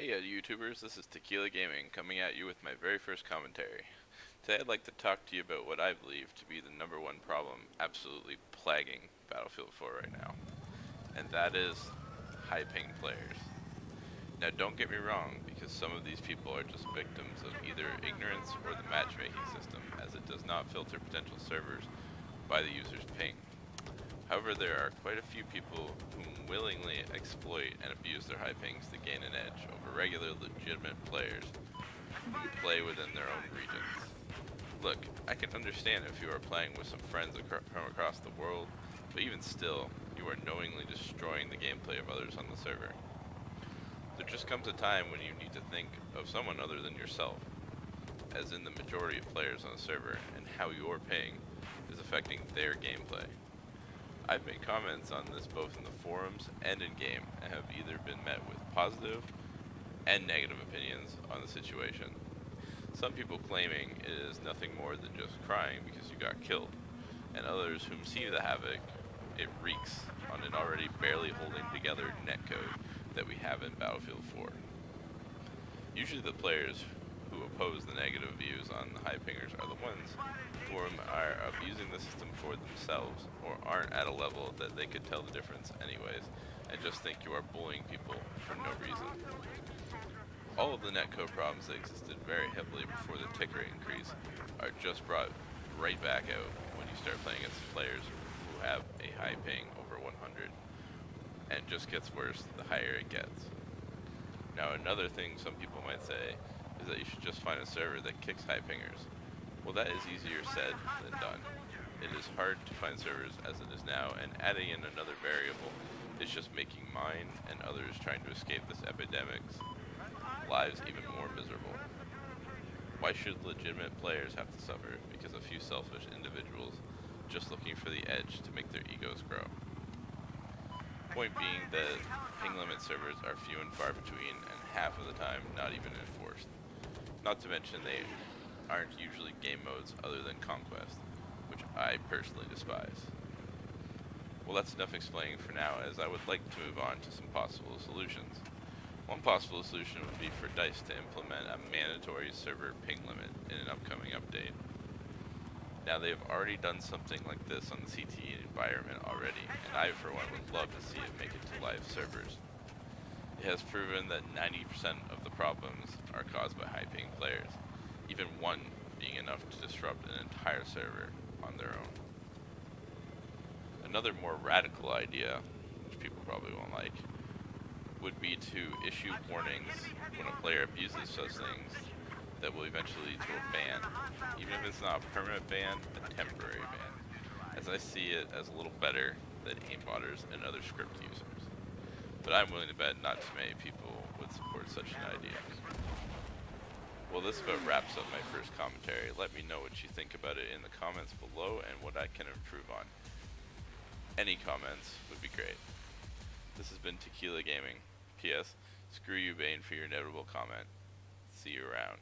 Hey YouTubers, this is Tequila Gaming coming at you with my very first commentary. Today I'd like to talk to you about what I believe to be the #1 problem absolutely plaguing Battlefield 4 right now. And that is high ping players. Now don't get me wrong, because some of these people are just victims of either ignorance or the matchmaking system, as it does not filter potential servers by the user's ping. However, there are quite a few people who willingly exploit and abuse their high pings to gain an edge over regular legitimate players who play within their own regions. Look, I can understand if you are playing with some friends from across the world, but even still, you are knowingly destroying the gameplay of others on the server. There just comes a time when you need to think of someone other than yourself, as in the majority of players on the server, and how your ping is affecting their gameplay. I've made comments on this both in the forums and in game, and have either been met with positive and negative opinions on the situation. Some people claiming it is nothing more than just crying because you got killed, and others whom see the havoc it wreaks on an already barely holding together netcode that we have in Battlefield 4. Usually the players who oppose the negative views on the high pingers are the ones who are abusing the system for themselves, or aren't at a level that they could tell the difference anyways, and just think you are bullying people for no reason. All of the netcode problems that existed very heavily before the tick rate increase are just brought right back out when you start playing against players who have a high ping over 100, and it just gets worse the higher it gets. Now another thing some people might say is that you should just find a server that kicks high pingers. Well, that is easier said than done. It is hard to find servers as it is now, and adding in another variable is just making mine and others trying to escape this epidemic's lives even more miserable. Why should legitimate players have to suffer because a few selfish individuals just looking for the edge to make their egos grow? Point being that ping limit servers are few and far between, and half of the time not even enforced. Not to mention they aren't usually game modes other than Conquest, which I personally despise. Well, that's enough explaining for now, as I would like to move on to some possible solutions. One possible solution would be for DICE to implement a mandatory server ping limit in an upcoming update. Now, they have already done something like this on the CTE environment already, and I for one would love to see it make it to live servers. It has proven that 90% of the problems are caused by high ping players, even one being enough to disrupt an entire server on their own. Another more radical idea, which people probably won't like, would be to issue warnings when a player abuses such things that will eventually lead to a ban, even if it's not a permanent ban, a temporary ban, as I see it as a little better than aimbotters and other script users. But I'm willing to bet not too many people would support such an idea. Well, this about wraps up my first commentary. Let me know what you think about it in the comments below and what I can improve on. Any comments would be great. This has been Tequila Gaming. P.S. Screw you, Bane, for your inevitable comment. See you around.